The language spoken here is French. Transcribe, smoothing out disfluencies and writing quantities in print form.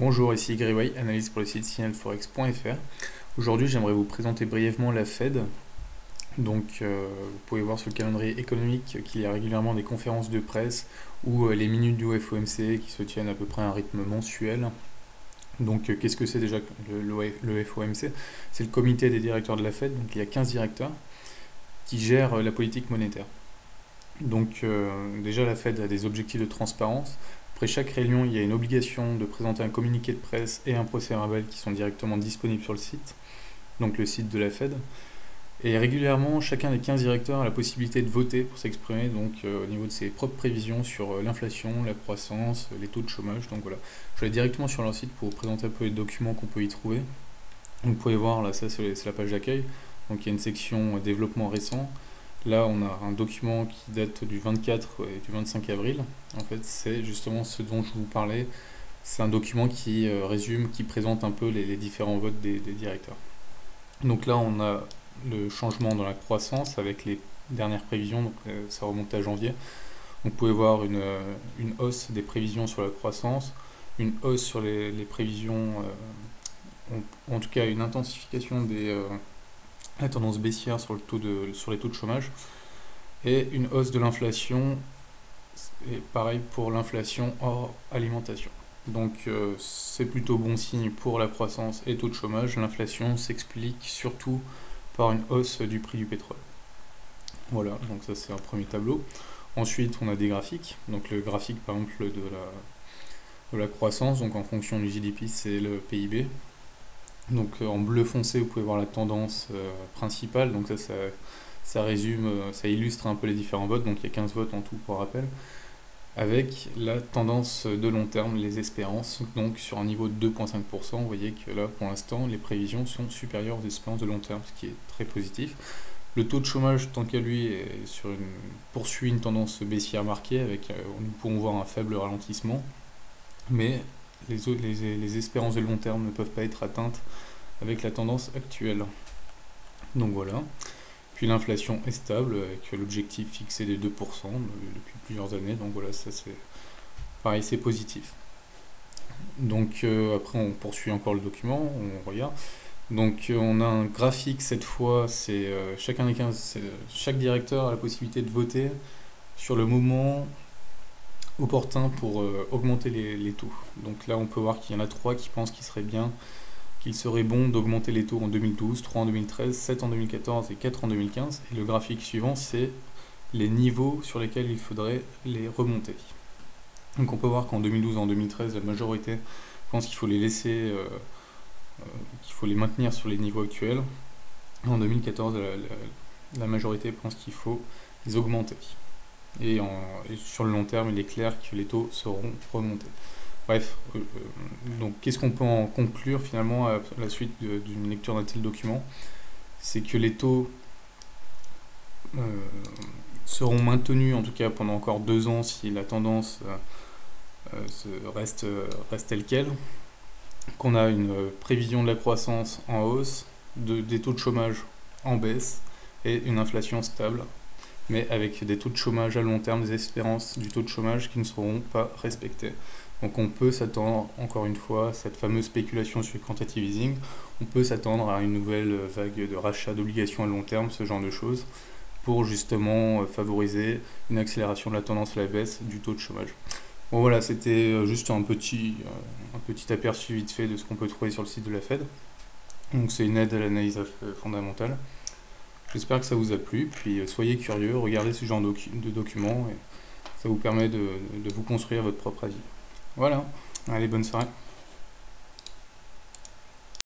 Bonjour, ici Grégory, analyste pour le site signalforex.fr. Aujourd'hui, j'aimerais vous présenter brièvement la Fed. Vous pouvez voir sur le calendrier économique qu'il y a régulièrement des conférences de presse ou les minutes du FOMC qui se tiennent à peu près à un rythme mensuel. Qu'est-ce que c'est déjà le FOMC? C'est le comité des directeurs de la Fed. Donc, il y a 15 directeurs qui gèrent la politique monétaire. Déjà, la Fed a des objectifs de transparence. Après chaque réunion, il y a une obligation de présenter un communiqué de presse et un procès-verbal qui sont directement disponibles sur le site, donc le site de la Fed. Et régulièrement, chacun des 15 directeurs a la possibilité de voter pour s'exprimer au niveau de ses propres prévisions sur l'inflation, la croissance, les taux de chômage. Donc voilà, je vais aller directement sur leur site pour vous présenter un peu les documents qu'on peut y trouver. Donc, vous pouvez voir, là, ça c'est la page d'accueil. Donc il y a une section développement récent. Là, on a un document qui date du 24 et du 25 avril. En fait, c'est justement ce dont je vous parlais. C'est un document qui résume, qui présente un peu les différents votes des directeurs. Donc là, on a le changement dans la croissance avec les dernières prévisions. Ça remonte à janvier. Donc, vous pouvez voir une hausse des prévisions sur la croissance, une hausse sur les prévisions, en tout cas une intensification la tendance baissière sur les taux de chômage et une hausse de l'inflation, et pareil pour l'inflation hors alimentation. C'est plutôt bon signe pour la croissance et taux de chômage. L'inflation s'explique surtout par une hausse du prix du pétrole. Voilà, donc ça c'est un premier tableau. Ensuite, on a des graphiques. Donc le graphique par exemple de la croissance, donc en fonction du GDP, c'est le PIB. Donc en bleu foncé, vous pouvez voir la tendance principale. Donc ça résume, ça illustre un peu les différents votes. Donc il y a 15 votes en tout pour rappel. Avec la tendance de long terme, les espérances, donc sur un niveau de 2,5%. Vous voyez que là, pour l'instant, les prévisions sont supérieures aux espérances de long terme, ce qui est très positif. Le taux de chômage, tant qu'à lui, poursuit une tendance baissière marquée, nous pourrons voir un faible ralentissement. Mais les espérances de long terme ne peuvent pas être atteintes avec la tendance actuelle. Donc voilà. Puis l'inflation est stable avec l'objectif fixé des 2% depuis plusieurs années. Donc voilà, ça c'est pareil, c'est positif. Après on poursuit encore le document, on regarde. On a un graphique cette fois, c'est chaque directeur a la possibilité de voter sur le moment opportun pour augmenter les taux. Donc là, on peut voir qu'il y en a 3 qui pensent qu'il serait bon d'augmenter les taux en 2012, 3 en 2013, 7 en 2014 et 4 en 2015. Et le graphique suivant, c'est les niveaux sur lesquels il faudrait les remonter. Donc on peut voir qu'en 2012 et en 2013, la majorité pense qu'il faut les laisser, qu'il faut les maintenir sur les niveaux actuels. En 2014, la majorité pense qu'il faut les augmenter. Et sur le long terme, il est clair que les taux seront remontés. Bref, qu'est-ce qu'on peut en conclure finalement à la suite d'une lecture d'un tel document? C'est que les taux seront maintenus en tout cas pendant encore 2 ans si la tendance reste telle quelle, qu'on a une prévision de la croissance en hausse, des taux de chômage en baisse et une inflation stable, mais avec des taux de chômage à long terme, des espérances du taux de chômage qui ne seront pas respectées. Donc on peut s'attendre, encore une fois, à cette fameuse spéculation sur le quantitative easing, on peut s'attendre à une nouvelle vague de rachat d'obligations à long terme, ce genre de choses, pour justement favoriser une accélération de la tendance à la baisse du taux de chômage. Bon voilà, c'était juste un petit aperçu vite fait de ce qu'on peut trouver sur le site de la Fed. Donc c'est une aide à l'analyse fondamentale. J'espère que ça vous a plu, puis soyez curieux, regardez ce genre de documents, et ça vous permet de vous construire votre propre avis. Voilà, allez, bonne soirée.